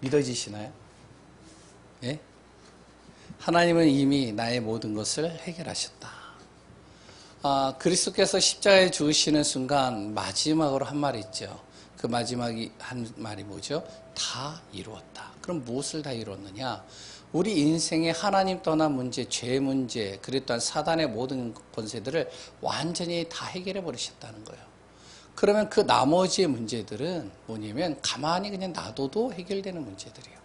믿어지시나요? 예? 하나님은 이미 나의 모든 것을 해결하셨다. 그리스도께서 십자가에 죽으시는 순간 마지막으로 한 말이 있죠. 그 마지막이 한 말이 뭐죠? 다 이루었다. 그럼 무엇을 다 이루었느냐? 우리 인생의 하나님 떠난 문제, 죄 문제, 그리고 또한 사단의 모든 권세들을 완전히 다 해결해 버리셨다는 거예요. 그러면 그 나머지의 문제들은 뭐냐면 가만히 그냥 놔둬도 해결되는 문제들이에요.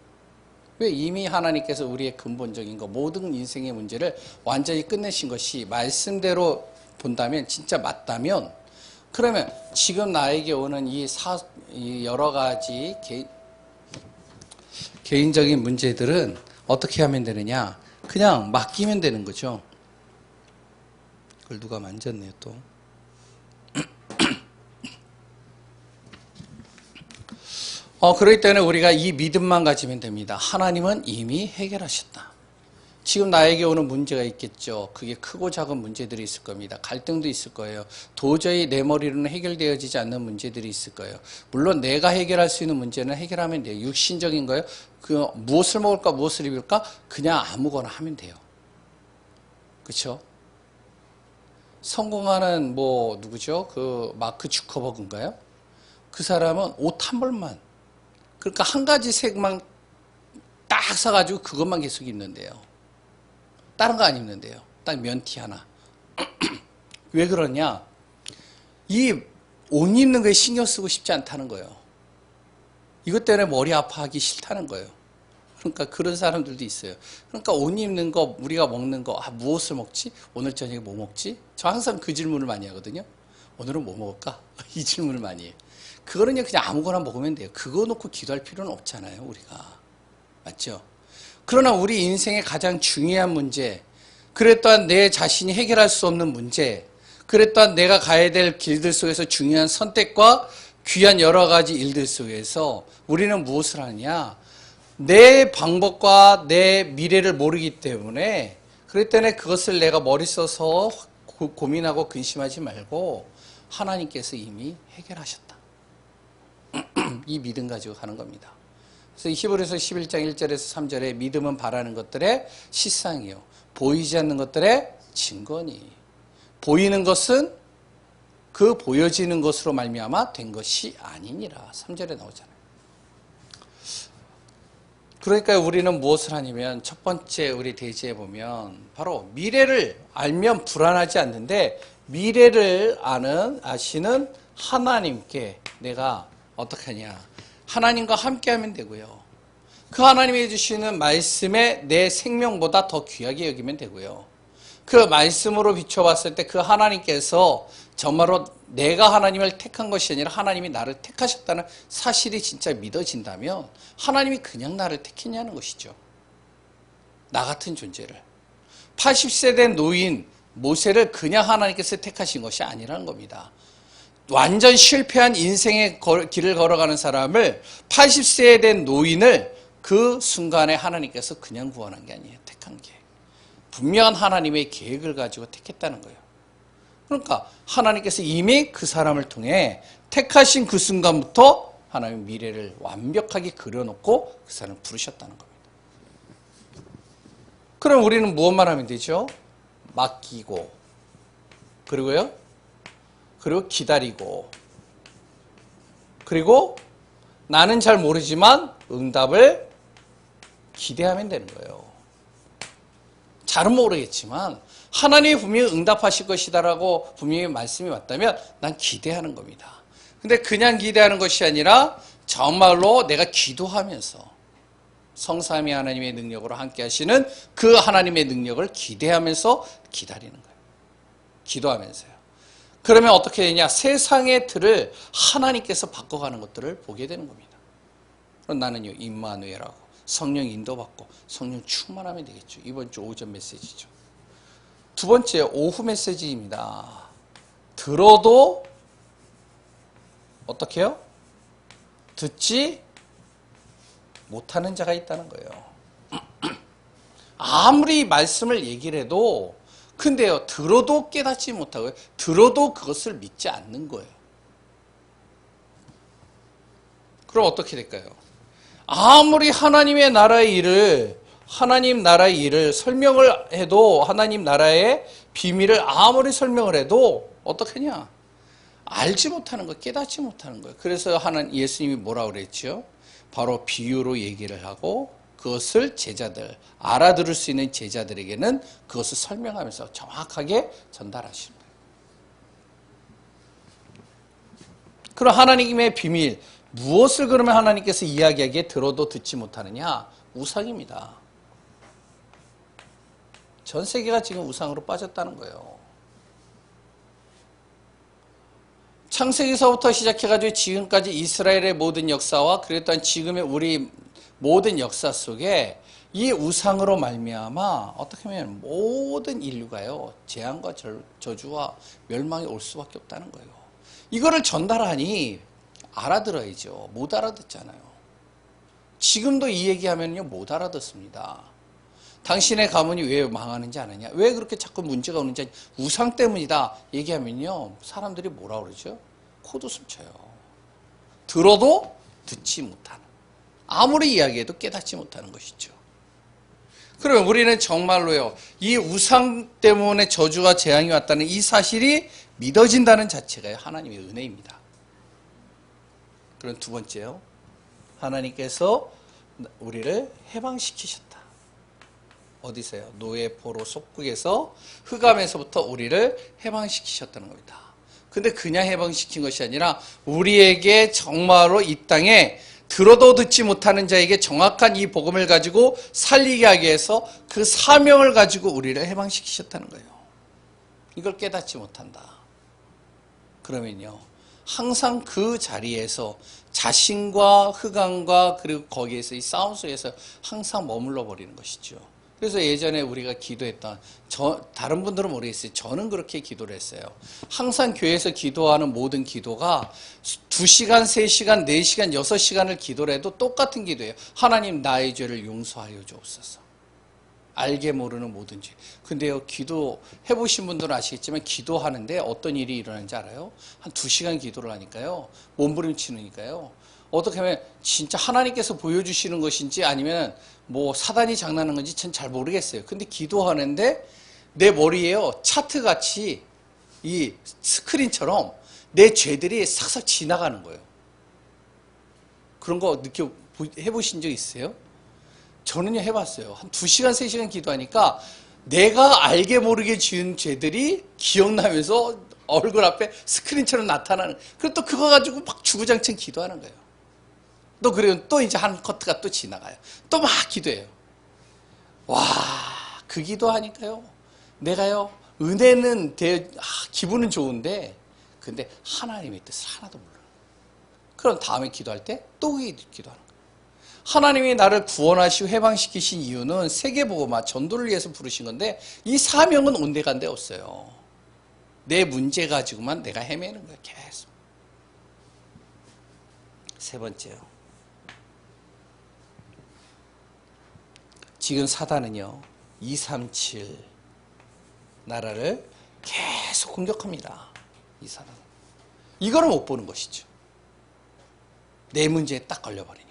왜? 이미 하나님께서 우리의 근본적인 거, 모든 인생의 문제를 완전히 끝내신 것이 말씀대로 본다면, 진짜 맞다면, 그러면 지금 나에게 오는 이 여러 가지 개인적인 문제들은 어떻게 하면 되느냐? 그냥 맡기면 되는 거죠. 그걸 누가 만졌네요, 또. 그렇기 때문에 우리가 이 믿음만 가지면 됩니다. 하나님은 이미 해결하셨다. 지금 나에게 오는 문제가 있겠죠. 그게 크고 작은 문제들이 있을 겁니다. 갈등도 있을 거예요. 도저히 내 머리로는 해결되어지지 않는 문제들이 있을 거예요. 물론 내가 해결할 수 있는 문제는 해결하면 돼요. 육신적인 거예요. 무엇을 먹을까, 무엇을 입을까? 그냥 아무거나 하면 돼요. 그렇죠? 성공하는 누구죠? 그 마크 주커버그인가요? 그 사람은 옷 한 벌만, 그러니까 한 가지 색만 딱 사가지고 그것만 계속 입는데요. 다른 거 안 입는데요. 딱 면티 하나. 왜 그러냐? 이 옷 입는 거에 신경 쓰고 싶지 않다는 거예요. 이것 때문에 머리 아파하기 싫다는 거예요. 그러니까 그런 사람들도 있어요. 그러니까 옷 입는 거, 우리가 먹는 거, 무엇을 먹지? 오늘 저녁에 뭐 먹지? 저 항상 그 질문을 많이 하거든요. 오늘은 뭐 먹을까? 이 질문을 많이 해요. 그거는 그냥 아무거나 먹으면 돼요. 그거 놓고 기도할 필요는 없잖아요, 우리가. 맞죠? 그러나 우리 인생의 가장 중요한 문제, 그래 또한 내 자신이 해결할 수 없는 문제, 그래 또한 내가 가야 될 길들 속에서 중요한 선택과 귀한 여러 가지 일들 속에서 우리는 무엇을 하느냐? 내 방법과 내 미래를 모르기 때문에, 그렇기 때문에 그것을 내가 머리 써서 고민하고 근심하지 말고 하나님께서 이미 해결하셨다. 이 믿음 가지고 가는 겁니다. 그래서 히브리서 11장 1절에서 3절에 믿음은 바라는 것들의 실상이요, 보이지 않는 것들의 증거니. 보이는 것은 그 보여지는 것으로 말미암아 된 것이 아니니라. 3절에 나오잖아요. 그러니까 우리는 무엇을 하냐면, 첫 번째 우리 대지에 보면 바로 미래를 알면 불안하지 않는데, 미래를 아시는 하나님께 내가 어떻게 하냐? 하나님과 함께 하면 되고요. 그 하나님이 해주시는 말씀에 내 생명보다 더 귀하게 여기면 되고요. 그 말씀으로 비춰봤을 때 그 하나님께서 정말로 내가 하나님을 택한 것이 아니라 하나님이 나를 택하셨다는 사실이 진짜 믿어진다면, 하나님이 그냥 나를 택했냐는 것이죠. 나 같은 존재를. 80세 된 노인 모세를 그냥 하나님께서 택하신 것이 아니라는 겁니다. 완전 실패한 인생의 길을 걸어가는 사람을, 80세에 된 노인을 그 순간에 하나님께서 그냥 구원한 게 아니에요. 택한 게. 분명한 하나님의 계획을 가지고 택했다는 거예요. 그러니까 하나님께서 이미 그 사람을 통해 택하신 그 순간부터 하나님의 미래를 완벽하게 그려놓고 그 사람을 부르셨다는 겁니다. 그럼 우리는 무엇만 하면 되죠? 맡기고, 그리고 기다리고, 그리고 나는 잘 모르지만 응답을 기대하면 되는 거예요. 잘은 모르겠지만 하나님이 분명히 응답하실 것이다라고 분명히 말씀이 왔다면 난 기대하는 겁니다. 근데 그냥 기대하는 것이 아니라 정말로 내가 기도하면서 성삼위 하나님의 능력으로 함께 하시는 그 하나님의 능력을 기대하면서 기다리는 거예요. 기도하면서요. 그러면 어떻게 되냐? 세상의 틀을 하나님께서 바꿔가는 것들을 보게 되는 겁니다. 그럼 나는요, 임마누엘하고 성령 인도받고 성령 충만하면 되겠죠. 이번 주 오전 메시지죠. 두 번째, 오후 메시지입니다. 들어도 어떻게 해요? 듣지 못하는 자가 있다는 거예요. 아무리 말씀을 얘기를 해도, 근데요, 들어도 깨닫지 못하고요, 들어도 그것을 믿지 않는 거예요. 그럼 어떻게 될까요? 아무리 하나님의 나라의 일을, 하나님 나라의 일을 설명을 해도, 하나님 나라의 비밀을 아무리 설명을 해도 어떻게냐? 알지 못하는 거예요. 깨닫지 못하는 거예요. 그래서 예수님이 뭐라고 그랬죠? 바로 비유로 얘기를 하고 그것을 제자들, 알아들을 수 있는 제자들에게는 그것을 설명하면서 정확하게 전달하시는 거예요. 그럼 하나님의 비밀, 무엇을 그러면 하나님께서 이야기하기에 들어도 듣지 못하느냐? 우상입니다. 전 세계가 지금 우상으로 빠졌다는 거예요. 창세기서부터 시작해가지고 지금까지 이스라엘의 모든 역사와 그리고 또한 지금의 우리 모든 역사 속에 이 우상으로 말미암아 어떻게 보면 모든 인류가요 재앙과 저주와 멸망이 올 수밖에 없다는 거예요. 이거를 전달하니 알아들어야죠. 못 알아듣잖아요. 지금도 이 얘기하면요 못 알아듣습니다. 당신의 가문이 왜 망하는지 아느냐? 왜 그렇게 자꾸 문제가 오는지 우상 때문이다 얘기하면요 사람들이 뭐라 그러죠? 코웃음 쳐요. 들어도 듣지 못하는, 아무리 이야기해도 깨닫지 못하는 것이죠. 그러면 우리는 정말로요 이 우상 때문에 저주와 재앙이 왔다는 이 사실이 믿어진다는 자체가 하나님의 은혜입니다. 그럼 두 번째요, 하나님께서 우리를 해방시키셨다. 어디서요? 노예 포로 속국에서 흑암에서부터 우리를 해방시키셨다는 겁니다. 근데 그냥 해방시킨 것이 아니라 우리에게 정말로 이 땅에 들어도 듣지 못하는 자에게 정확한 이 복음을 가지고 살리게 하기 위해서 그 사명을 가지고 우리를 해방시키셨다는 거예요. 이걸 깨닫지 못한다. 그러면요 항상 그 자리에서 자신과 흑암과 그리고 거기에서 이 싸움 속에서 항상 머물러 버리는 것이죠. 그래서 예전에 우리가 기도했던, 다른 분들은 모르겠어요. 저는 그렇게 기도를 했어요. 항상 교회에서 기도하는 모든 기도가 2시간, 3시간, 4시간, 6시간을 기도를 해도 똑같은 기도예요. 하나님 나의 죄를 용서하여 주옵소서. 알게 모르는 모든 죄. 근데요, 기도 해보신 분들은 아시겠지만 기도하는데 어떤 일이 일어나는지 알아요? 한 2시간 기도를 하니까요. 몸부림치니까요. 어떻게 하면 진짜 하나님께서 보여주시는 것인지 아니면 뭐 사단이 장난하는 건지 전 잘 모르겠어요. 근데 기도하는데 내 머리에요 차트같이 이 스크린처럼 내 죄들이 싹싹 지나가는 거예요. 그런 거 해보신 적 있어요? 저는요 해봤어요. 한 2시간 3시간 기도하니까 내가 알게 모르게 지은 죄들이 기억나면서 얼굴 앞에 스크린처럼 나타나는, 그리고 또 그거 가지고 막 주구장창 기도하는 거예요. 그리고 또 이제 한 커트가 또 지나가요. 또 막 기도해요. 와, 그 기도하니까요. 내가요, 은혜는 기분은 좋은데, 근데 하나님의 뜻을 하나도 몰라요. 그럼 다음에 기도할 때 또 기도하는 거예요. 하나님이 나를 구원하시고 해방시키신 이유는 세계복음화 전도를 위해서 부르신 건데, 이 사명은 온데간데 없어요. 내 문제 가지고만 내가 헤매는 거예요, 계속. 세 번째요. 지금 사단은요 237 나라를 계속 공격합니다. 이 사단은 이거를 못 보는 것이죠. 내 문제에 딱 걸려버리니까.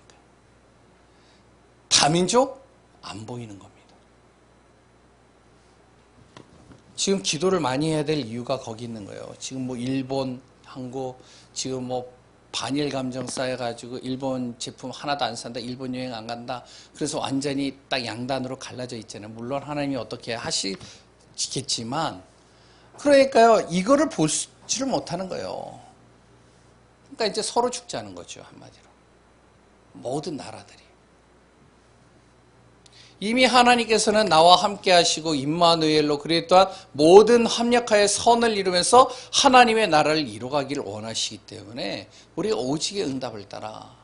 다민족 안 보이는 겁니다. 지금 기도를 많이 해야 될 이유가 거기 있는 거예요. 지금 뭐 일본, 한국 지금 뭐 반일 감정 쌓여가지고 일본 제품 하나도 안 산다, 일본 여행 안 간다. 그래서 완전히 딱 양단으로 갈라져 있잖아요. 물론 하나님이 어떻게 하시겠지만, 그러니까요 이거를 보지를 못하는 거예요. 그러니까 이제 서로 죽자는 거죠, 한마디로. 모든 나라들이. 이미 하나님께서는 나와 함께 하시고 임마누엘로 그리고 또한 모든 합력하여 선을 이루면서 하나님의 나라를 이루가기를 원하시기 때문에 우리가 오직의 응답을 따라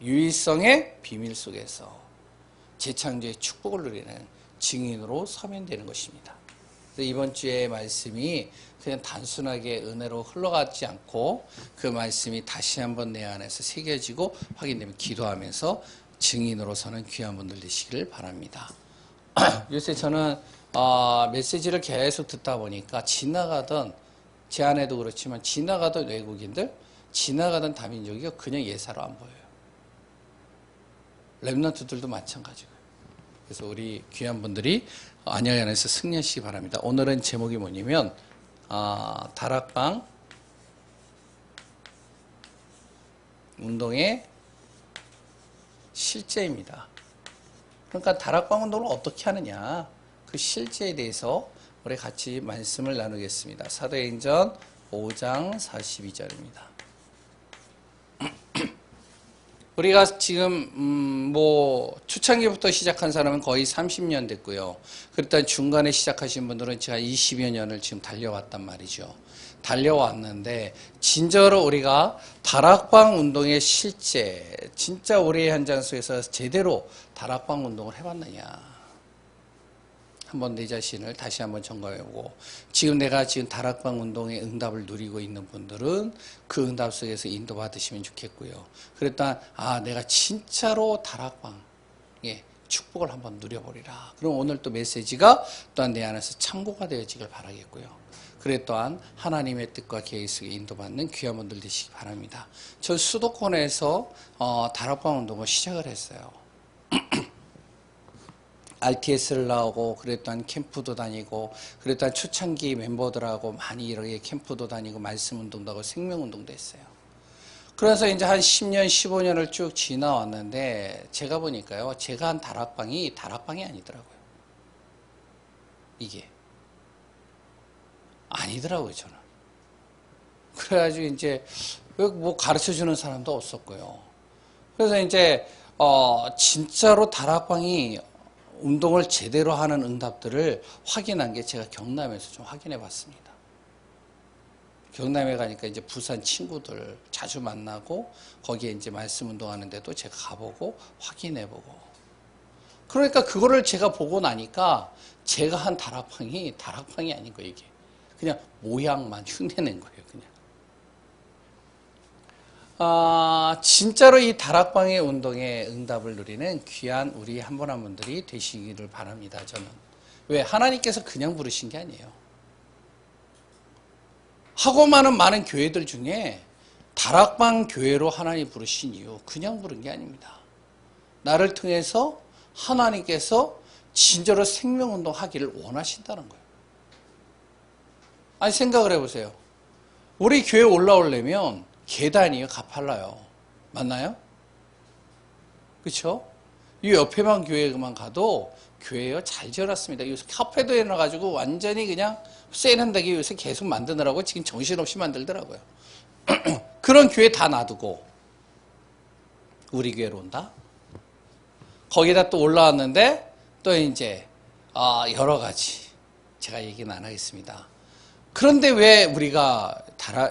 유일성의 비밀 속에서 재창조의 축복을 누리는 증인으로 서면 되는 것입니다. 이번 주의 말씀이 그냥 단순하게 은혜로 흘러가지 않고 그 말씀이 다시 한번 내 안에서 새겨지고 확인되면 기도하면서 증인으로서는 귀한 분들 되시기를 바랍니다. 요새 저는 메시지를 계속 듣다 보니까 지나가던, 제 안에도 그렇지만 지나가던 외국인들, 지나가던 다민족이 그냥 예사로 안 보여요. 랩런트들도 마찬가지고요. 그래서 우리 귀한 분들이 안야의 안에서 승리하시기 바랍니다. 오늘은 제목이 뭐냐면 다락방 운동의 실제입니다. 그러니까 다락방 운동을 어떻게 하느냐, 그 실제에 대해서 우리 같이 말씀을 나누겠습니다. 사도행전 5장 42절입니다. 우리가 지금 초창기부터 시작한 사람은 거의 30년 됐고요. 그랬더니 중간에 시작하신 분들은 제가 20여 년을 지금 달려왔단 말이죠. 달려왔는데 진짜로 우리가 다락방 운동의 실제, 진짜 우리의 현장 속에서 제대로 다락방 운동을 해봤느냐, 한번 내 자신을 다시 한번 점검해보고, 지금 내가 지금 다락방 운동의 응답을 누리고 있는 분들은 그 응답 속에서 인도받으시면 좋겠고요. 그랬더니 내가 진짜로 다락방의 축복을 한번 누려보리라. 그럼 오늘 또 메시지가 또한 내 안에서 참고가 되어지길 바라겠고요. 그래 또한 하나님의 뜻과 계획 속에 인도받는 귀한 분들 되시기 바랍니다. 저 수도권에서 다락방 운동을 시작을 했어요. RTS를 나오고, 그랬더니 캠프도 다니고, 그랬더니 초창기 멤버들하고 많이 이렇게 캠프도 다니고, 말씀 운동도 하고, 생명 운동도 했어요. 그래서 이제 한 10년, 15년을 쭉 지나왔는데, 제가 보니까요, 제가 한 다락방이 아니더라고요. 이게. 아니더라고요, 저는. 그래가지고 이제, 뭐 가르쳐 주는 사람도 없었고요. 그래서 이제, 진짜로 다락방이 운동을 제대로 하는 응답들을 확인한 게 제가 경남에서 좀 확인해 봤습니다. 경남에 가니까 이제 부산 친구들 자주 만나고, 거기에 이제 말씀 운동하는데도 제가 가보고 확인해 보고. 그러니까 그거를 제가 보고 나니까 제가 한 다락방이 아닌 거예요, 이게. 그냥 모양만 흉내낸 거예요, 그냥. 진짜로 이 다락방의 운동에 응답을 누리는 귀한 우리 한 분 한 분들이 되시기를 바랍니다, 저는. 왜? 하나님께서 그냥 부르신 게 아니에요. 하고 많은 교회들 중에 다락방 교회로 하나님 부르신 이유, 그냥 부른 게 아닙니다. 나를 통해서 하나님께서 진짜로 생명운동 하기를 원하신다는 거예요. 아니, 생각을 해보세요. 우리 교회 올라오려면 계단이요, 가팔라요. 맞나요? 그렇죠? 이 옆에만 교회만 가도 교회요 잘 지어놨습니다. 요새 카페도 해놔가지고 완전히 그냥 세련되게 요새 계속 만드느라고 지금 정신없이 만들더라고요. 그런 교회 다 놔두고 우리 교회로 온다? 거기다 또 올라왔는데 또 이제 여러 가지 제가 얘기는 안 하겠습니다. 그런데 왜 우리가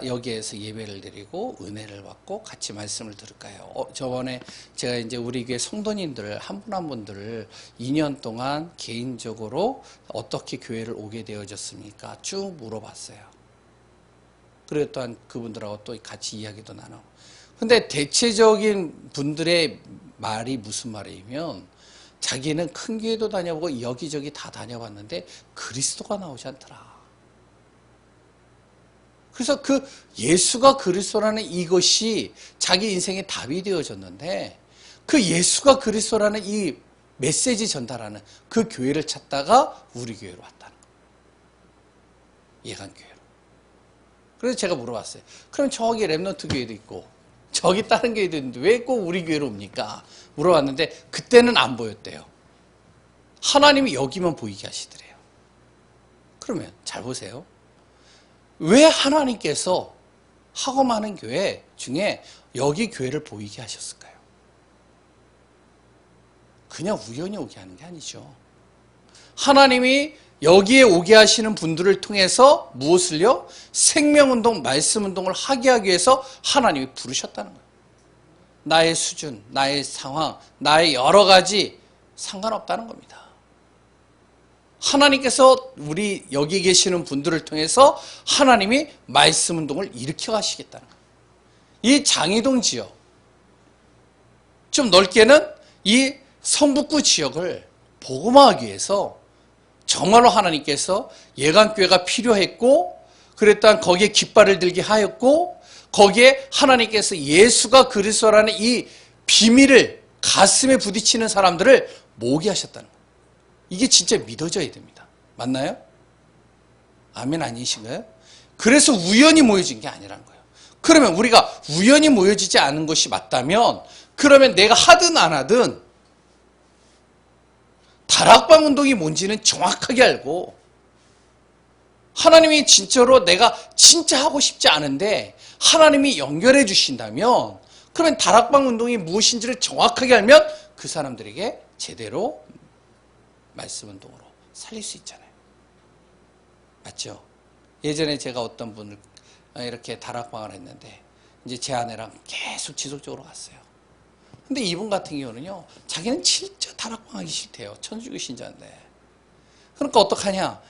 여기에서 예배를 드리고 은혜를 받고 같이 말씀을 들을까요? 저번에 제가 이제 우리 교회 성도님들 한 분 한 분들을 2년 동안 개인적으로 어떻게 교회를 오게 되어졌습니까? 쭉 물어봤어요. 그리고 또한 그분들하고 또 같이 이야기도 나누고. 근데 대체적인 분들의 말이 무슨 말이냐면, 자기는 큰 교회도 다녀보고 여기저기 다 다녀봤는데 그리스도가 나오지 않더라. 그래서 그 예수가 그리스도라는 이것이 자기 인생의 답이 되어졌는데, 그 예수가 그리스도라는 이 메시지 전달하는 그 교회를 찾다가 우리 교회로 왔다는 거예요. 예간교회로. 그래서 제가 물어봤어요. 그럼 저기 랩넌트 교회도 있고 저기 다른 교회도 있는데 왜 꼭 우리 교회로 옵니까? 물어봤는데 그때는 안 보였대요. 하나님이 여기만 보이게 하시더래요. 그러면 잘 보세요. 왜 하나님께서 하고 많은 교회 중에 여기 교회를 보이게 하셨을까요? 그냥 우연히 오게 하는 게 아니죠. 하나님이 여기에 오게 하시는 분들을 통해서 무엇을요? 생명운동, 말씀운동을 하게 하기 위해서 하나님이 부르셨다는 거예요. 나의 수준, 나의 상황, 나의 여러 가지 상관없다는 겁니다. 하나님께서 우리 여기 계시는 분들을 통해서 하나님이 말씀운동을 일으켜 가시겠다는 거예요. 이 장이동 지역, 좀 넓게는 이 성북구 지역을 복음화하기 위해서 정말로 하나님께서 예강교회가 필요했고, 그랬더니 거기에 깃발을 들게 하였고, 거기에 하나님께서 예수가 그리스도라는 이 비밀을 가슴에 부딪히는 사람들을 모으게 하셨다는 거예요. 이게 진짜 믿어져야 됩니다. 맞나요? 아멘 아니신가요? 그래서 우연히 모여진 게 아니라는 거예요. 그러면 우리가 우연히 모여지지 않은 것이 맞다면 그러면 내가 하든 안 하든 다락방 운동이 뭔지는 정확하게 알고 하나님이 진짜로 내가 진짜 하고 싶지 않은데 하나님이 연결해 주신다면 그러면 다락방 운동이 무엇인지를 정확하게 알면 그 사람들에게 제대로 말씀 운동으로 살릴 수 있잖아요. 맞죠? 예전에 제가 어떤 분을 이렇게 다락방을 했는데 이제 제 아내랑 계속 지속적으로 갔어요. 근데 이분 같은 경우는요, 자기는 진짜 다락방 하기 싫대요. 천주교 신자인데. 그러니까 어떡하냐?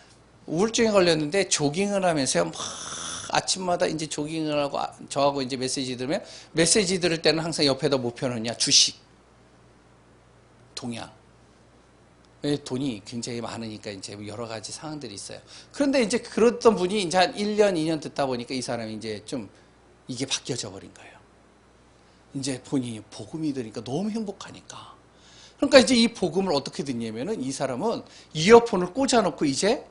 우울증에 걸렸는데 조깅을 하면서요, 막 아침마다 이제 조깅을 하고 저하고 이제 메시지 들으면 메시지 들을 때는 항상 옆에다 뭐 펴놓냐? 주식, 동양. 왜 돈이 굉장히 많으니까 이제 여러 가지 상황들이 있어요. 그런데 이제 그랬던 분이 이제 한 1년, 2년 듣다 보니까 이 사람이 이제 좀 이게 바뀌어져 버린 거예요. 이제 본인이 복음이 되니까 너무 행복하니까. 그러니까 이제 이 복음을 어떻게 듣냐면은 이 사람은 이어폰을 꽂아놓고 이제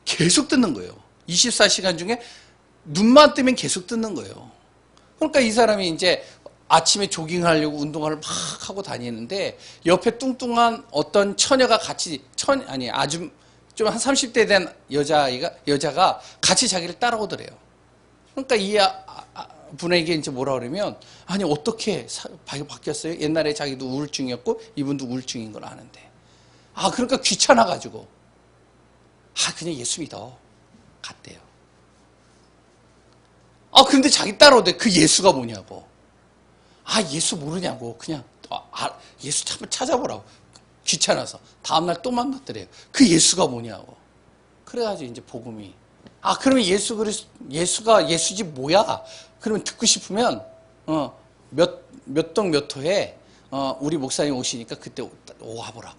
계속 듣는 거예요. 24시간 중에 눈만 뜨면 계속 듣는 거예요. 그러니까 이 사람이 이제 아침에 조깅하려고 운동을 막 하고 다니는데 옆에 뚱뚱한 어떤 처녀가 같이 아주 좀 한 30대 된 여자가 같이 자기를 따라오더래요. 그러니까 이 분에게 이제 뭐라 그러면 아니 어떻게 바뀌었어요? 옛날에 자기도 우울증이었고 이분도 우울증인 걸 아는데 그러니까 귀찮아가지고 그냥 예수 믿어 갔대요. 근데 자기 따라오대. 그 예수가 뭐냐고. 예수 모르냐고. 그냥 예수 한번 찾아보라고. 귀찮아서 다음날 또 만났더래요. 그 예수가 뭐냐고. 그래가지고 이제 복음이 그러면 예수가 예수지 뭐야? 그러면 듣고 싶으면 몇 동 몇 호에 우리 목사님 오시니까 그때 와보라고.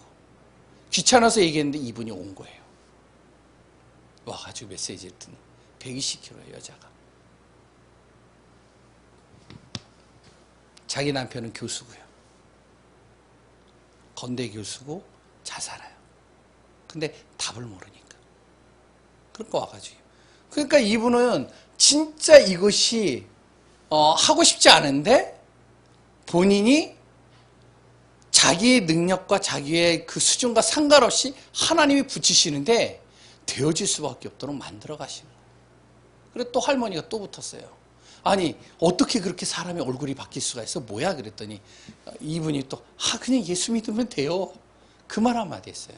귀찮아서 얘기했는데 이분이 온 거예요. 와가지고 메시지를 듣는 120kg의 여자가. 자기 남편은 교수고요. 건대 교수고 잘 살아요. 근데 답을 모르니까. 그러니까 와가지고. 그러니까 이분은 진짜 이것이 하고 싶지 않은데 본인이 자기의 능력과 자기의 그 수준과 상관없이 하나님이 붙이시는데 되어질 수밖에 없도록 만들어 가시는 거예요. 그래 또 할머니가 또 붙었어요. 아니 어떻게 그렇게 사람의 얼굴이 바뀔 수가 있어? 뭐야? 그랬더니 이분이 또 그냥 예수 믿으면 돼요. 그 말 한마디 했어요.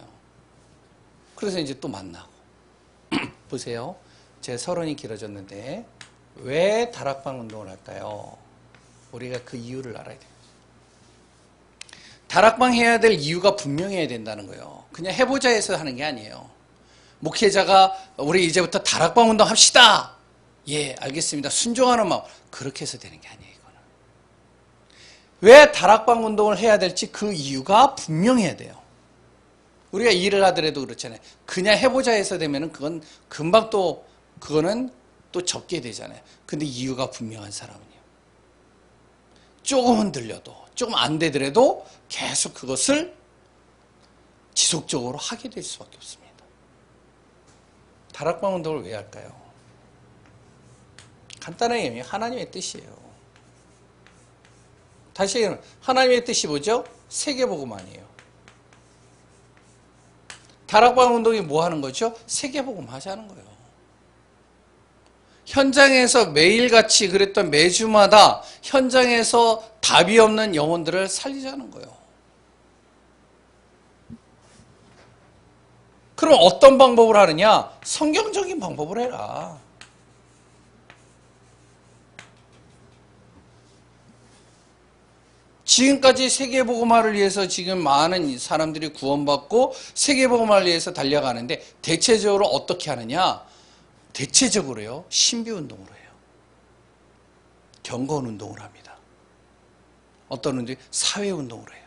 그래서 이제 또 만나고 보세요. 제 서론이 길어졌는데 왜 다락방 운동을 할까요? 우리가 그 이유를 알아야 돼요. 다락방 해야 될 이유가 분명해야 된다는 거예요. 그냥 해보자 해서 하는 게 아니에요. 목회자가 우리 이제부터 다락방 운동 합시다. 예, 알겠습니다. 순종하는 마음. 그렇게 해서 되는 게 아니에요, 이거는. 왜 다락방 운동을 해야 될지 그 이유가 분명해야 돼요. 우리가 일을 하더라도 그렇잖아요. 그냥 해보자 해서 되면은 그건 금방 그거는 또 적게 되잖아요. 근데 이유가 분명한 사람은요. 조금 흔들려도, 조금 안 되더라도 계속 그것을 지속적으로 하게 될 수밖에 없습니다. 다락방 운동을 왜 할까요? 간단하게 얘기하면 하나님의 뜻이에요. 다시 얘기하면 하나님의 뜻이 뭐죠? 세계복음 아니에요. 다락방 운동이 뭐 하는 거죠? 세계복음 하자는 거예요. 현장에서 매일같이 그랬던 매주마다 현장에서 답이 없는 영혼들을 살리자는 거예요. 그럼 어떤 방법을 하느냐? 성경적인 방법을 해라. 지금까지 세계복음화를 위해서 지금 많은 사람들이 구원받고 세계복음화를 위해서 달려가는데 대체적으로 어떻게 하느냐? 대체적으로요. 신비운동으로 해요. 경건운동을 합니다. 어떤 운동이? 사회운동으로 해요.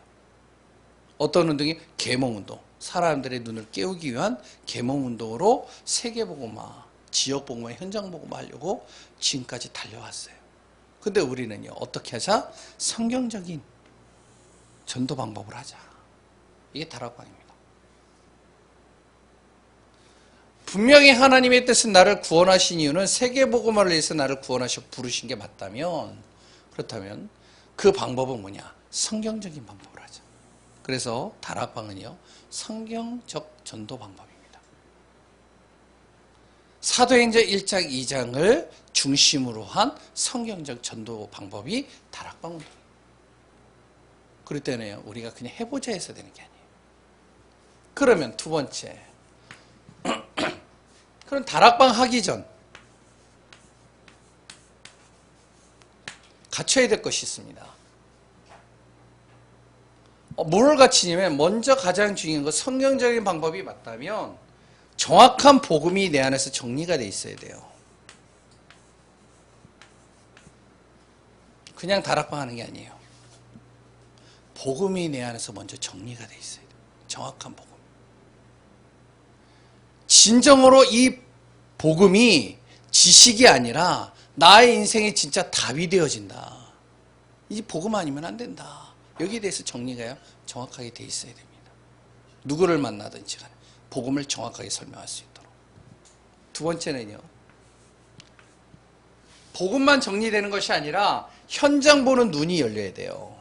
어떤 운동이? 계몽운동. 사람들의 눈을 깨우기 위한 계몽운동으로 세계복음화, 지역복음화, 현장복음화 하려고 지금까지 달려왔어요. 근데 우리는요. 어떻게 하자? 성경적인 전도 방법을 하자. 이게 다락방입니다. 분명히 하나님의 뜻은 나를 구원하신 이유는 세계복음화를 위해서 나를 구원하셔 부르신 게 맞다면, 그렇다면 그 방법은 뭐냐? 성경적인 방법을 하자. 그래서 다락방은요, 성경적 전도 방법입니다. 사도행전 1장 2장을 중심으로 한 성경적 전도 방법이 다락방 운동이에요. 그럴 때는 우리가 그냥 해보자 해서 되는 게 아니에요. 그러면 두 번째, 그럼 다락방 하기 전 갖춰야 될 것이 있습니다. 뭘 갖추냐면, 먼저 가장 중요한 건 성경적인 방법이 맞다면 정확한 복음이 내 안에서 정리가 돼 있어야 돼요. 그냥 다락방 하는 게 아니에요. 복음이 내 안에서 먼저 정리가 돼 있어야 돼요. 정확한 복음. 진정으로 이 복음이 지식이 아니라 나의 인생에 진짜 답이 되어진다. 이 복음 아니면 안 된다. 여기에 대해서 정리가 정확하게 돼 있어야 됩니다. 누구를 만나든지 간에 복음을 정확하게 설명할 수 있도록. 두 번째는요, 복음만 정리되는 것이 아니라 현장 보는 눈이 열려야 돼요.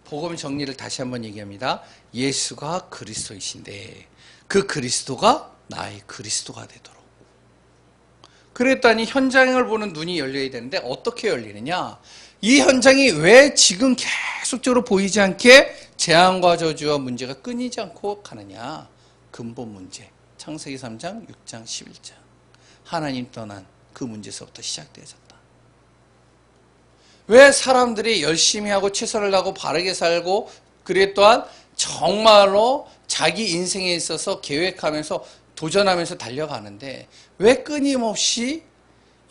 복음 정리를 다시 한번 얘기합니다. 예수가 그리스도이신데 그 그리스도가 나의 그리스도가 되도록. 그랬더니 현장을 보는 눈이 열려야 되는데 어떻게 열리느냐? 이 현장이 왜 지금 계속적으로 보이지 않게 재앙과 저주와 문제가 끊이지 않고 가느냐? 근본 문제. 창세기 3장, 6장, 11장. 하나님 떠난 그 문제에서부터 시작되어졌다. 왜 사람들이 열심히 하고 최선을 다하고 바르게 살고, 그래 또한 정말로 자기 인생에 있어서 계획하면서 도전하면서 달려가는데 왜 끊임없이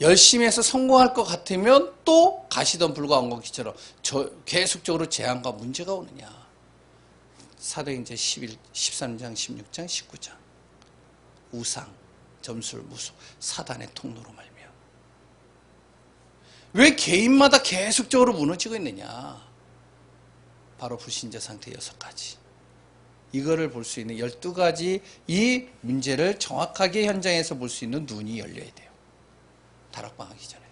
열심히 해서 성공할 것 같으면 또 가시던 불과 엉겅퀴처럼 계속적으로 재앙과 문제가 오느냐? 사도행전 13장, 16장, 19장. 우상, 점술, 무술, 사단의 통로로 말며. 왜 개인마다 계속적으로 무너지고 있느냐? 바로 불신자 상태 6가지. 이거를 볼 수 있는 12가지 이 문제를 정확하게 현장에서 볼 수 있는 눈이 열려야 돼요. 다락방 하기 전에.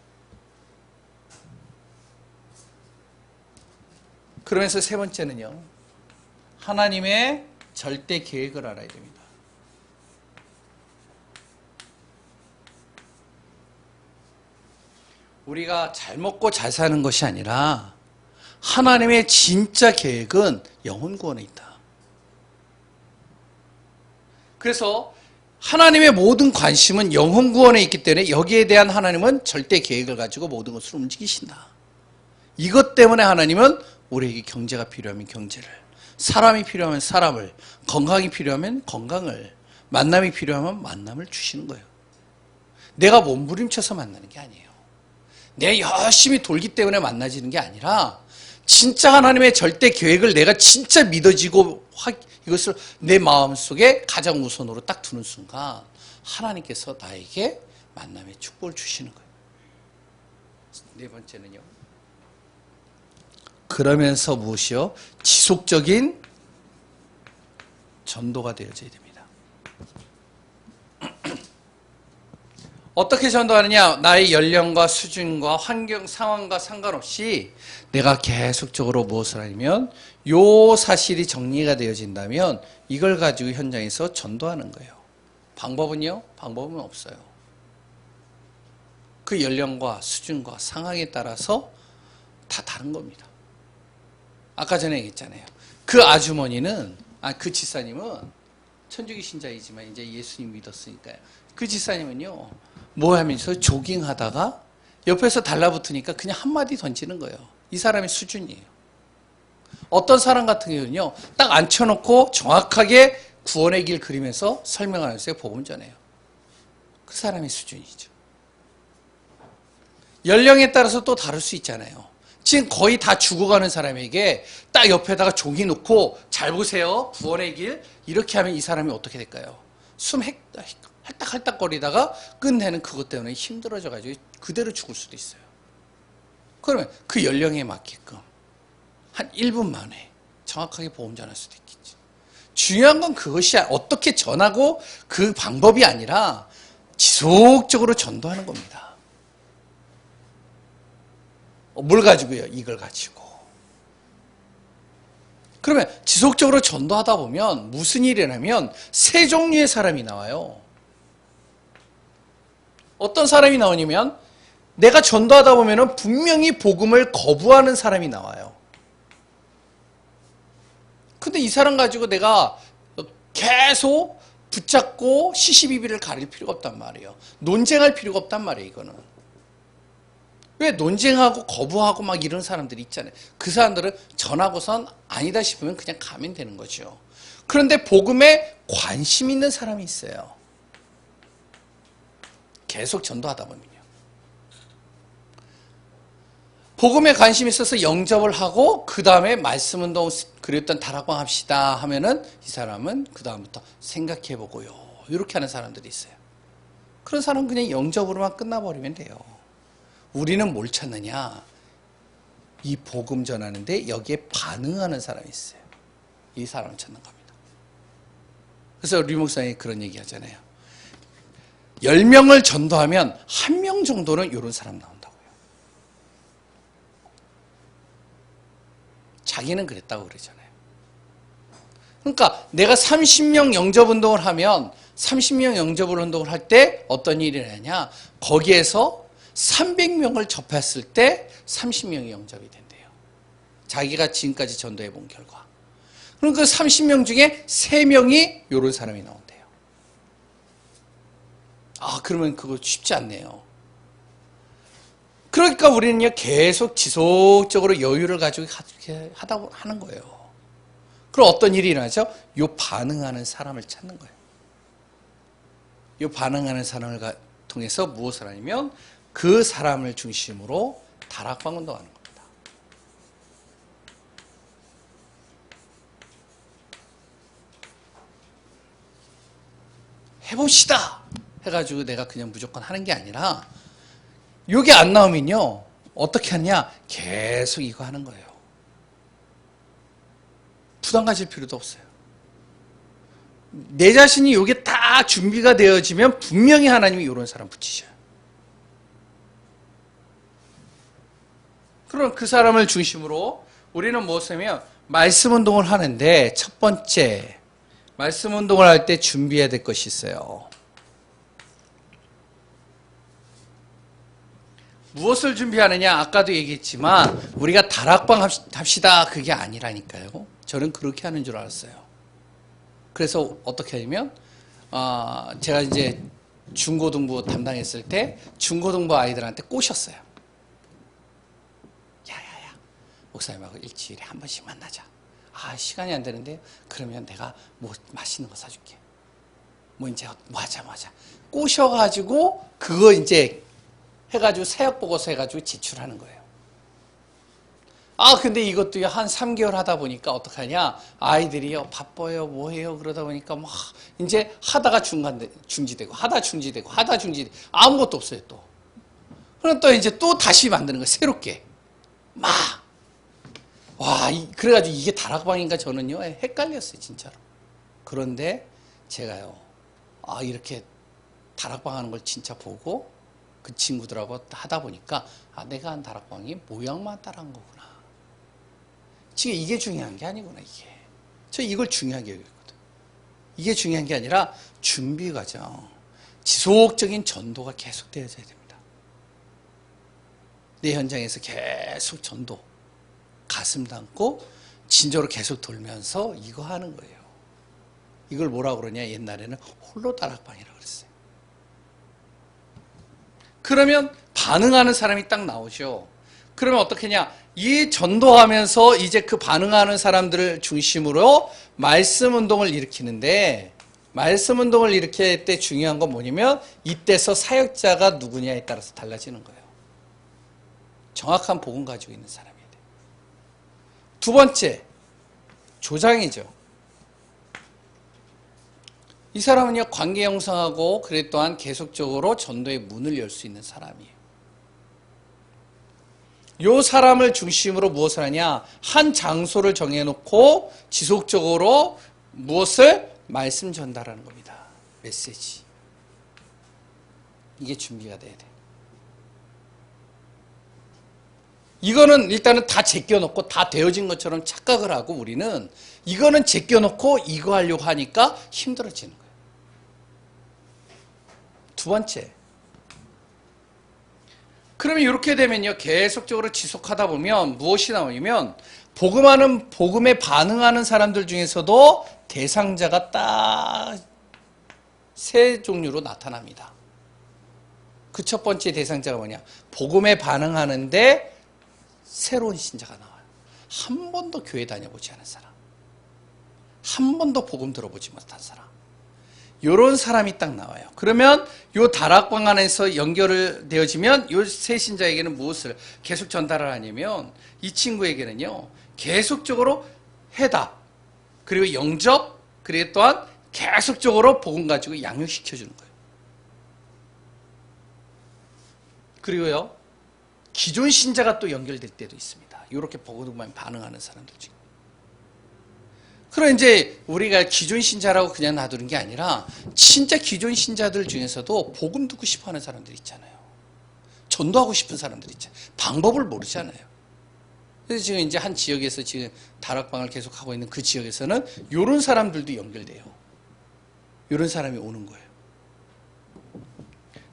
그러면서 세 번째는요, 하나님의 절대 계획을 알아야 됩니다. 우리가 잘 먹고 잘 사는 것이 아니라 하나님의 진짜 계획은 영혼 구원에 있다. 그래서 하나님의 모든 관심은 영혼 구원에 있기 때문에 여기에 대한 하나님은 절대 계획을 가지고 모든 것을 움직이신다. 이것 때문에 하나님은 우리에게 경제가 필요하면 경제를, 사람이 필요하면 사람을, 건강이 필요하면 건강을, 만남이 필요하면 만남을 주시는 거예요. 내가 몸부림쳐서 만나는 게 아니에요. 내가 열심히 돌기 때문에 만나지는 게 아니라 진짜 하나님의 절대 계획을 내가 진짜 믿어지고 이것을 내 마음속에 가장 우선으로 딱 두는 순간 하나님께서 나에게 만남의 축복을 주시는 거예요. 네 번째는요, 그러면서 무엇이요? 지속적인 전도가 되어져야 됩니다. 어떻게 전도하느냐? 나의 연령과 수준과 환경, 상황과 상관없이 내가 계속적으로 무엇을 하냐면 요 사실이 정리가 되어진다면 이걸 가지고 현장에서 전도하는 거예요. 방법은요? 방법은 없어요. 그 연령과 수준과 상황에 따라서 다 다른 겁니다. 아까 전에 얘기했잖아요. 그 아주머니는, 그 지사님은 천주교 신자이지만 이제 예수님 믿었으니까요. 그 지사님은요, 뭐 하면서 조깅하다가 옆에서 달라붙으니까 그냥 한마디 던지는 거예요. 이 사람의 수준이에요. 어떤 사람 같은 경우는요, 딱 앉혀놓고 정확하게 구원의 길 그리면서 설명하면서 복음 전해요. 그 사람의 수준이죠. 연령에 따라서 또 다를 수 있잖아요. 지금 거의 다 죽어가는 사람에게 딱 옆에다가 종이 놓고 잘 보세요, 구원의 길, 이렇게 하면 이 사람이 어떻게 될까요? 할 할딱할딱거리다가 끝내는 그것 때문에 힘들어져가지고 그대로 죽을 수도 있어요. 그러면 그 연령에 맞게끔 한 1분 만에 정확하게 보험 전할 수도 있겠지. 중요한 건 그것이 어떻게 전하고 그 방법이 아니라 지속적으로 전도하는 겁니다. 뭘 가지고요? 이걸 가지고. 그러면 지속적으로 전도하다 보면 무슨 일이 일어나면 세 종류의 사람이 나와요. 어떤 사람이 나오냐면 내가 전도하다 보면 분명히 복음을 거부하는 사람이 나와요. 근데 이 사람 가지고 내가 계속 붙잡고 시시비비를 가릴 필요가 없단 말이에요. 논쟁할 필요가 없단 말이에요, 이거는. 왜 논쟁하고 거부하고 막 이런 사람들이 있잖아요. 그 사람들은 전하고선 아니다 싶으면 그냥 가면 되는 거죠. 그런데 복음에 관심 있는 사람이 있어요. 계속 전도하다 보면요. 복음에 관심이 있어서 영접을 하고 그 다음에 말씀운동 그랬던 다락방 합시다 하면은 이 사람은 그 다음부터 생각해보고요. 이렇게 하는 사람들이 있어요. 그런 사람은 그냥 영접으로만 끝나버리면 돼요. 우리는 뭘 찾느냐? 이 복음 전하는데 여기에 반응하는 사람이 있어요. 이 사람을 찾는 겁니다. 그래서 류 목사님이 그런 얘기 하잖아요. 10명을 전도하면 1명 정도는 이런 사람 나온다고요. 자기는 그랬다고 그러잖아요. 그러니까 내가 30명 영접운동을 하면 30명 영접운동을 할 때 어떤 일이 일어나냐? 거기에서 300명을 접했을 때 30명이 영접이 된대요. 자기가 지금까지 전도해 본 결과. 그럼 그 30명 중에 3명이 이런 사람이 나온대요. 아, 그러면 그거 쉽지 않네요. 그러니까 우리는요, 계속 지속적으로 여유를 가지고 하는 거예요. 그럼 어떤 일이 일어나죠? 요 반응하는 사람을 찾는 거예요. 요 반응하는 사람을 통해서 무엇을 하냐면 그 사람을 중심으로 다락방 운동하는 겁니다. 해봅시다! 해가지고 내가 그냥 무조건 하는 게 아니라 이게 안 나오면요 어떻게 하냐? 계속 이거 하는 거예요. 부담 가질 필요도 없어요. 내 자신이 이게 딱 준비가 되어지면 분명히 하나님이 이런 사람 붙이셔요. 그럼 그 사람을 중심으로 우리는 무엇을 하면 말씀 운동을 하는데 첫 번째 말씀 운동을 할 때 준비해야 될 것이 있어요. 무엇을 준비하느냐? 아까도 얘기했지만 우리가 다락방 합시다 그게 아니라니까요. 저는 그렇게 하는 줄 알았어요. 그래서 어떻게 하냐면 제가 이제 중고등부 담당했을 때 중고등부 아이들한테 꼬셨어요. 야야야 목사님하고 일주일에 한 번씩 만나자. 아 시간이 안 되는데 그러면 내가 뭐 맛있는 거 사줄게. 뭐 이제 뭐 하자. 꼬셔가지고 그거 이제 해가지고 사역 보고서 해가지고 제출하는 거예요. 아 근데 이것도 한 3개월 하다 보니까 어떡하냐? 아이들이요 바빠요 뭐해요 그러다 보니까 막 이제 하다가 중지되고 하다 중지되고 아무것도 없어요 또. 그럼 또 이제 또 다시 만드는 거예요 새롭게 막. 와 그래가지고 이게 다락방인가 저는요 헷갈렸어요 진짜로. 그런데 제가요 이렇게 다락방 하는 걸 진짜 보고 그 친구들하고 하다 보니까 내가 한 다락방이 모양만 따라한 거구나. 지금 이게 중요한 게 아니구나 이게. 저 이걸 중요하게 여기거든. 이게 중요한 게 아니라 준비 과정, 지속적인 전도가 계속 되어져야 됩니다. 내 현장에서 계속 전도, 가슴 담고 진저로 계속 돌면서 이거 하는 거예요. 이걸 뭐라고 그러냐 옛날에는 홀로 다락방이라고 그랬어요. 그러면 반응하는 사람이 딱 나오죠. 그러면 어떻게 하냐? 이 전도하면서 이제 그 반응하는 사람들을 중심으로 말씀 운동을 일으키는데 말씀 운동을 일으킬 때 중요한 건 뭐냐면 이때서 사역자가 누구냐에 따라서 달라지는 거예요. 정확한 복음 가지고 있는 사람이에요. 두 번째, 조장이죠. 이 사람은요, 관계 형성하고 그래 또한 계속적으로 전도의 문을 열 수 있는 사람이에요. 요 사람을 중심으로 무엇을 하냐? 한 장소를 정해놓고 지속적으로 무엇을? 말씀 전달하는 겁니다. 메시지. 이게 준비가 돼야 돼. 이거는 일단은 다 제껴놓고 다 되어진 것처럼 착각을 하고 우리는 이거는 제껴놓고 이거 하려고 하니까 힘들어지는 거예요. 두 번째. 그러면 이렇게 되면요, 계속적으로 지속하다 보면 무엇이 나오냐면 복음에 반응하는 사람들 중에서도 대상자가 딱 세 종류로 나타납니다. 그 첫 번째 대상자가 뭐냐? 복음에 반응하는데 새로운 신자가 나와요. 한 번도 교회 다녀보지 않은 사람, 한 번도 복음 들어보지 못한 사람, 요런 사람이 딱 나와요. 그러면 요 다락방 안에서 연결을 되어지면 요 새 신자에게는 무엇을 계속 전달을 하냐면 이 친구에게는요, 계속적으로 해답, 그리고 영접, 그리고 또한 계속적으로 복음 가지고 양육시켜 주는 거예요. 그리고요, 기존 신자가 또 연결될 때도 있습니다. 이렇게 복음만 반응하는 사람들 중에. 그럼 이제 우리가 기존 신자라고 그냥 놔두는 게 아니라 진짜 기존 신자들 중에서도 복음 듣고 싶어 하는 사람들 있잖아요. 전도하고 싶은 사람들 있잖아요. 방법을 모르잖아요. 그래서 지금 이제 한 지역에서 지금 다락방을 계속 하고 있는 그 지역에서는 이런 사람들도 연결돼요. 이런 사람이 오는 거예요.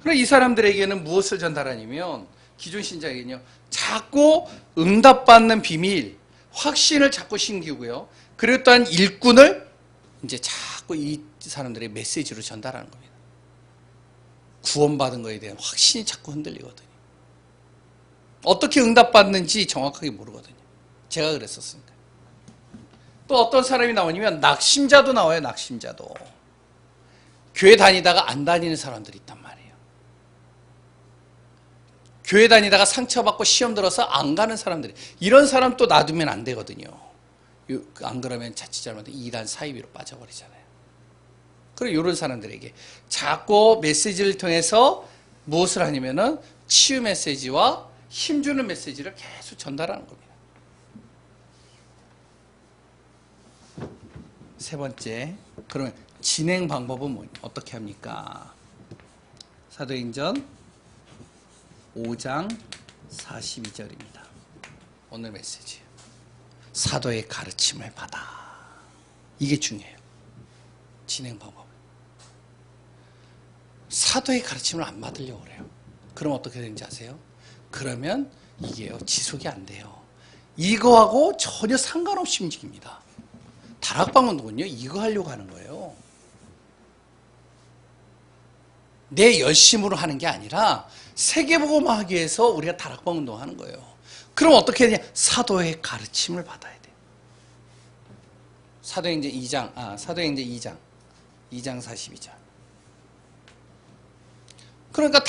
그럼 이 사람들에게는 무엇을 전달하냐면 기존 신자에게는요, 자꾸 응답받는 비밀, 확신을 자꾸 심기고요. 그리고 또한 일꾼을 이제 자꾸 이 사람들의 메시지로 전달하는 겁니다. 구원받은 거에 대한 확신이 자꾸 흔들리거든요. 어떻게 응답받는지 정확하게 모르거든요. 제가 그랬었으니까. 또 어떤 사람이 나오냐면 낙심자도 나와요. 낙심자도. 교회 다니다가 안 다니는 사람들이 있단 말이에요. 교회 다니다가 상처받고 시험 들어서 안 가는 사람들이, 이런 사람 또 놔두면 안 되거든요. 안 그러면 자칫 잘못하면 이단 사이비로 빠져버리잖아요. 그리고 이런 사람들에게 자꾸 메시지를 통해서 무엇을 하냐면은 치유 메시지와 힘주는 메시지를 계속 전달하는 겁니다. 세 번째, 그러면 진행 방법은 어떻게 합니까? 사도행전 5장 42절입니다. 오늘 메시지. 사도의 가르침을 받아. 이게 중요해요. 진행 방법. 사도의 가르침을 안 받으려고 그래요. 그럼 어떻게 되는지 아세요? 그러면 이게요, 지속이 안 돼요. 이거하고 전혀 상관없이 움직입니다. 다락방 운동은요, 이거 하려고 하는 거예요. 내 열심으로 하는 게 아니라 세계복음화하기 위해서 우리가 다락방 운동을 하는 거예요. 그럼 어떻게 해야 되냐? 사도의 가르침을 받아야 돼요. 사도행전 2장 42절. 그러니까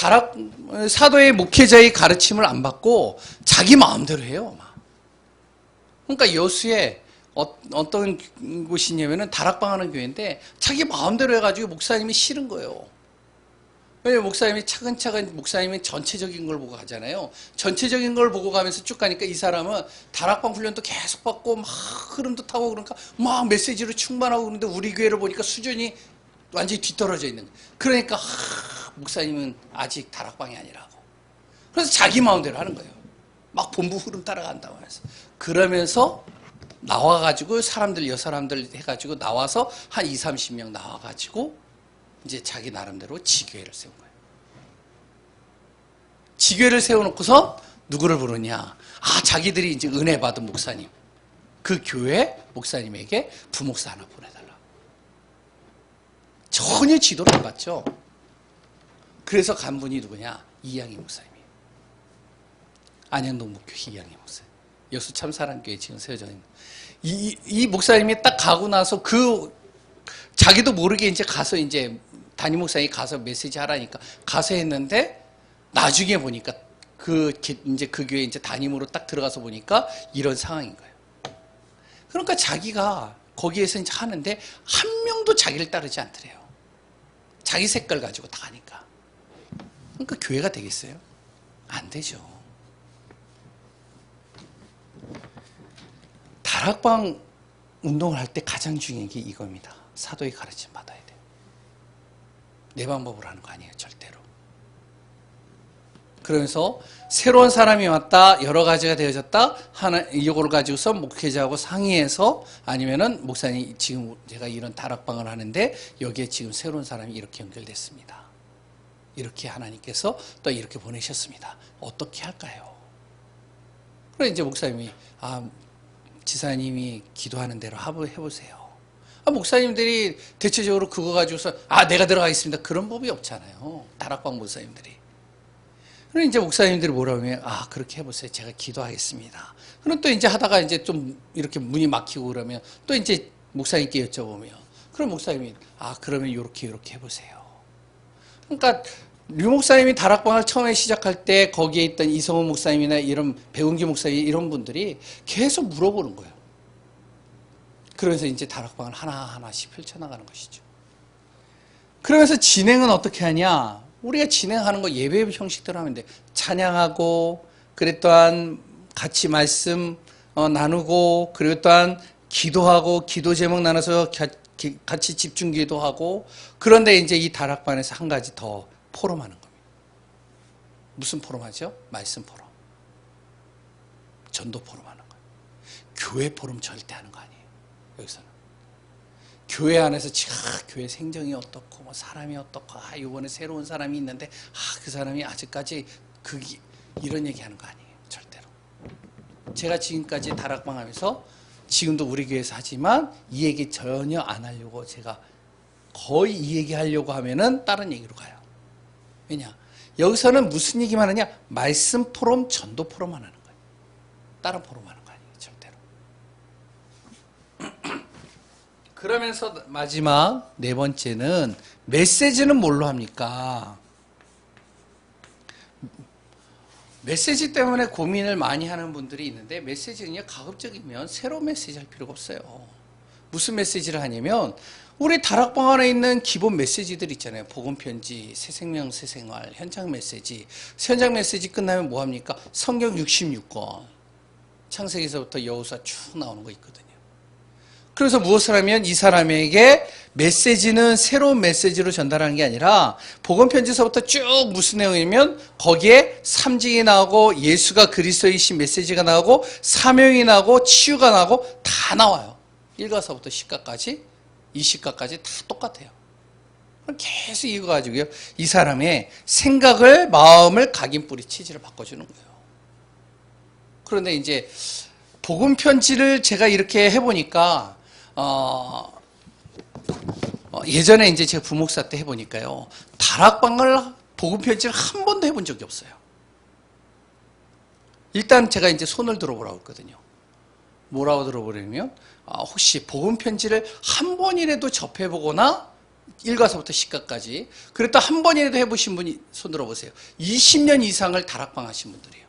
사도의 목회자의 가르침을 안 받고 자기 마음대로 해요. 그러니까 여수에 어떤 곳이냐면은 다락방 하는 교회인데 자기 마음대로 해가지고 목사님이 싫은 거예요. 왜냐면 목사님이 차근차근 목사님이 전체적인 걸 보고 가잖아요. 전체적인 걸 보고 가면서 쭉 가니까 이 사람은 다락방 훈련도 계속 받고 막 흐름도 타고 그러니까 막 메시지로 충만하고 그러는데 우리 교회를 보니까 수준이 완전히 뒤떨어져 있는 거예요. 그러니까 목사님은 아직 다락방이 아니라고. 그래서 자기 마음대로 하는 거예요. 막 본부 흐름 따라간다고 하면서. 그러면서 나와가지고 여 사람들 해가지고 나와서 한 20-30명 나와가지고 이제 자기 나름대로 지교회를 세운 거예요. 지교회를 세워놓고서 누구를 부르냐? 자기들이 이제 은혜 받은 목사님. 그 교회 목사님에게 부목사 하나 보내달라. 전혀 지도를 안 받죠. 그래서 간 분이 누구냐? 이양희 목사님이에요. 안양동 목교 이양희 목사님. 여수 참사랑교회 지금 세워져 있는. 이 목사님이 딱 가고 나서 자기도 모르게 이제 가서 이제 담임 목사님이 가서 메시지 하라니까 가서 했는데 나중에 보니까 이제 그 교회 이제 담임으로 딱 들어가서 보니까 이런 상황인 거예요. 그러니까 자기가 거기에서 이제 하는데 한 명도 자기를 따르지 않더래요. 자기 색깔 가지고 다 하니까. 그러니까 교회가 되겠어요? 안 되죠. 다락방 운동을 할 때 가장 중요한 게 이겁니다. 사도의 가르침 받아야 돼요. 내 방법으로 하는 거 아니에요, 절대로. 그러면서 새로운 사람이 왔다, 여러 가지가 되어졌다, 이거를 가지고서 목회자하고 상의해서, 아니면은 목사님 지금 제가 이런 다락방을 하는데 여기에 지금 새로운 사람이 이렇게 연결됐습니다. 이렇게 하나님께서 또 이렇게 보내셨습니다. 어떻게 할까요? 그래 이제 목사님이 지사님이 기도하는 대로 해보세요. 목사님들이 대체적으로 그거 가지고서 내가 들어가겠습니다. 그런 법이 없잖아요. 다락방 목사님들이. 그럼 이제 목사님들이 뭐라고 하면 그렇게 해보세요. 제가 기도하겠습니다. 그럼 또 이제 하다가 이제 좀 이렇게 문이 막히고 그러면 또 이제 목사님께 여쭤보면 그럼 목사님이 그러면 이렇게 해보세요. 그러니까 류 목사님이 다락방을 처음에 시작할 때 거기에 있던 이성훈 목사님이나 이런 배은기 목사님 이런 분들이 계속 물어보는 거예요. 그러면서 이제 다락방을 하나하나씩 펼쳐나가는 것이죠. 그러면서 진행은 어떻게 하냐? 우리가 진행하는 거 예배 형식대로 하면 돼. 찬양하고, 그리고 또한 같이 말씀 나누고, 그리고 또한 기도하고, 기도 제목 나눠서 같이 집중 기도하고, 그런데 이제 이 다락방에서 한 가지 더 포럼하는 겁니다. 무슨 포럼하죠? 말씀 포럼. 전도 포럼하는 거예요. 교회 포럼 절대 하는 거 아니에요. 여기서는. 교회 안에서 교회 생정이 어떻고 뭐 사람이 어떻고 이번에 새로운 사람이 있는데 그 사람이 아직까지 이런 얘기하는 거 아니에요. 절대로. 제가 지금까지 다락방 하면서 지금도 우리 교회에서 하지만 이 얘기 전혀 안 하려고 제가 거의 이 얘기 하려고 하면은 다른 얘기로 가요. 왜냐? 여기서는 무슨 얘기만 하냐? 말씀 포럼, 전도 포럼만 하는 거예요. 다른 포럼 하는 거 아니에요. 절대로. 그러면서 마지막 네 번째는 메시지는 뭘로 합니까? 메시지 때문에 고민을 많이 하는 분들이 있는데 메시지는요 가급적이면 새로운 메시지 할 필요가 없어요. 무슨 메시지를 하냐면 우리 다락방 안에 있는 기본 메시지들 있잖아요. 복음편지, 새생명, 새생활, 현장 메시지. 현장 메시지 끝나면 뭐합니까? 성경 66권. 창세기서부터 여호수아 쭉 나오는 거 있거든요. 그래서 무엇을 하면 이 사람에게 메시지는 새로운 메시지로 전달하는 게 아니라 복음편지서부터 쭉 무슨 내용이면 거기에 삼직이 나오고 예수가 그리스도이신 메시지가 나오고 사명이 나오고 치유가 나오고 다 나와요. 1가서부터 10가까지 20가까지 다 똑같아요. 계속 이거 가지고요 이 사람의 생각을 마음을 각인뿌리 치질을 바꿔주는 거예요. 그런데 이제 복음편지를 제가 이렇게 해보니까 예전에 이제 제가 부목사 때 해보니까요 다락방을 복음편지를 한 번도 해본 적이 없어요. 일단 제가 이제 손을 들어보라고 했거든요. 뭐라고 들어보려면 혹시 복음편지를 한 번이라도 접해보거나 1가서부터 10가까지 그랬다 한 번이라도 해보신 분이 손 들어보세요. 20년 이상을 다락방 하신 분들이에요.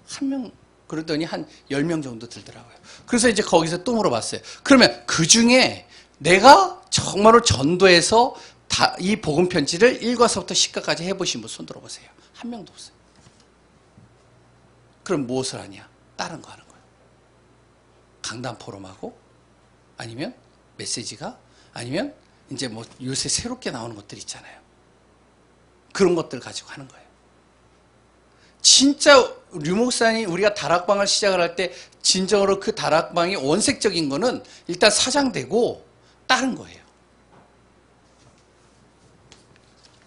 한 명 그러더니 한 10명 정도 들더라고요. 그래서 이제 거기서 또 물어봤어요. 그러면 그 중에 내가 정말로 전도해서 이 복음편지를 1가서부터 10가까지 해보신 분 손 들어보세요. 한 명도 없어요. 그럼 무엇을 하냐? 다른 거 하는 거예요. 강단 포럼하고 아니면 메시지가 아니면 이제 뭐 요새 새롭게 나오는 것들 있잖아요. 그런 것들 가지고 하는 거예요. 진짜 류 목사님 우리가 다락방을 시작을 할 때 진정으로 그 다락방이 원색적인 거는 일단 사장되고 다른 거예요.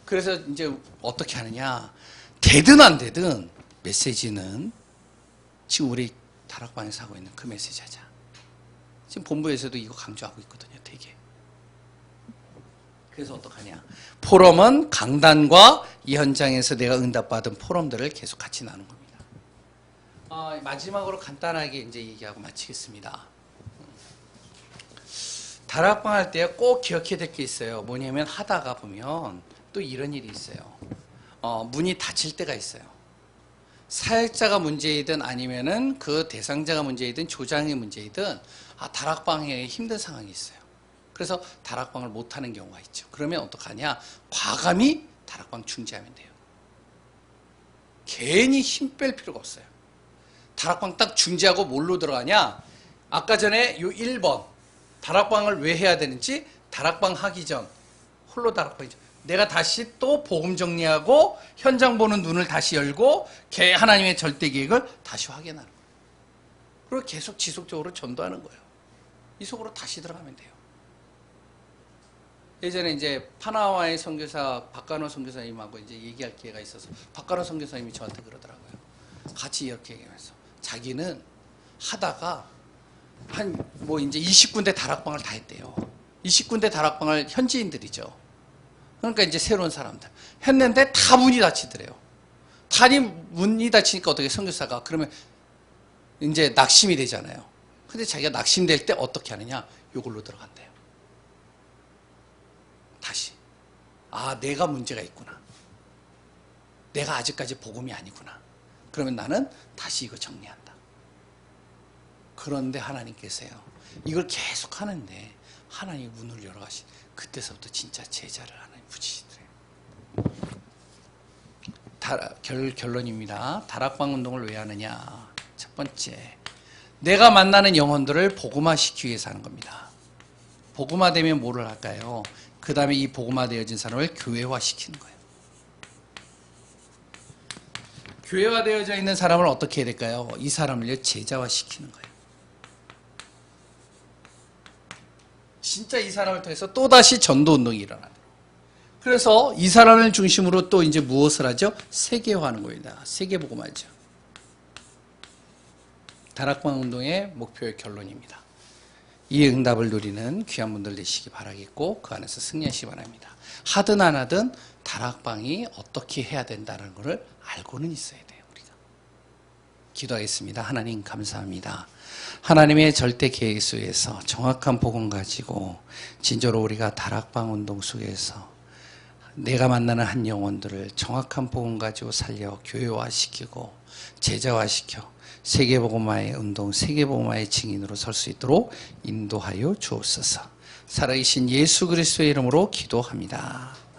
그래서 이제 어떻게 하느냐 되든 안 되든 메시지는 지금 우리 다락방에서 하고 있는 그 메시지 하자. 지금 본부에서도 이거 강조하고 있거든요. 되게. 그래서 어떡하냐 포럼은 강단과 이 현장에서 내가 응답받은 포럼들을 계속 같이 나눈 겁니다. 마지막으로 간단하게 이제 얘기하고 마치겠습니다. 다락방 할 때 꼭 기억해야 될 게 있어요. 뭐냐면 하다가 보면 또 이런 일이 있어요. 문이 닫힐 때가 있어요. 사역자가 문제이든 아니면은 그 대상자가 문제이든 조장이 문제이든 다락방에 힘든 상황이 있어요. 그래서 다락방을 못하는 경우가 있죠. 그러면 어떡하냐? 과감히 다락방 중지하면 돼요. 괜히 힘 뺄 필요가 없어요. 다락방 딱 중지하고 뭘로 들어가냐? 아까 전에 요 1번 다락방을 왜 해야 되는지 다락방 하기 전 홀로 다락방이죠. 내가 다시 또 복음 정리하고 현장 보는 눈을 다시 열고 하나님의 절대 계획을 다시 확인하는 거예요. 그리고 계속 지속적으로 전도하는 거예요. 이 속으로 다시 들어가면 돼요. 예전에 이제 파나와의 선교사 박간호 선교사님하고 이제 얘기할 기회가 있어서 박간호 선교사님이 저한테 그러더라고요. 같이 이렇게 얘기하면서 자기는 하다가 한 뭐 이제 20군데 다락방을 다 했대요. 20군데 다락방을 현지인들이죠. 그러니까 이제 새로운 사람들 했는데 다 문이 닫히더래요. 다니 문이 닫히니까 어떻게 선교사가 그러면 이제 낙심이 되잖아요. 근데 자기가 낙심될 때 어떻게 하느냐? 요걸로 들어간대요. 다시. 아, 내가 문제가 있구나. 내가 아직까지 복음이 아니구나. 그러면 나는 다시 이거 정리한다. 그런데 하나님께서요. 이걸 계속 하는데 하나님이 문을 열어가신 그때서부터 진짜 제자를 하나님 붙이시더래요. 결론입니다. 다락방 운동을 왜 하느냐? 첫 번째, 내가 만나는 영혼들을 복음화시키기 위해서 하는 겁니다. 복음화되면 뭐를 할까요? 그 다음에 이 복음화되어진 사람을 교회화시키는 거예요. 교회화되어져 있는 사람을 어떻게 해야 될까요? 이 사람을 제자화시키는 거예요. 진짜 이 사람을 통해서 또다시 전도운동이 일어나요. 그래서 이 사람을 중심으로 또 이제 무엇을 하죠? 세계화하는 겁니다. 세계복음화죠. 다락방 운동의 목표의 결론입니다. 이 응답을 누리는 귀한 분들 되시기 바라겠고 그 안에서 승리하시기 바랍니다. 하든 안 하든 다락방이 어떻게 해야 된다는 것을 알고는 있어야 돼요. 우리가 기도하겠습니다. 하나님 감사합니다. 하나님의 절대 계획 속에서 정확한 복음 가지고 진짜로 우리가 다락방 운동 속에서 내가 만나는 한 영혼들을 정확한 복음 가지고 살려 교회화시키고 제자화시켜 세계복음화의 운동, 세계복음화의 증인으로 설 수 있도록 인도하여 주옵소서. 살아계신 예수 그리스도의 이름으로 기도합니다.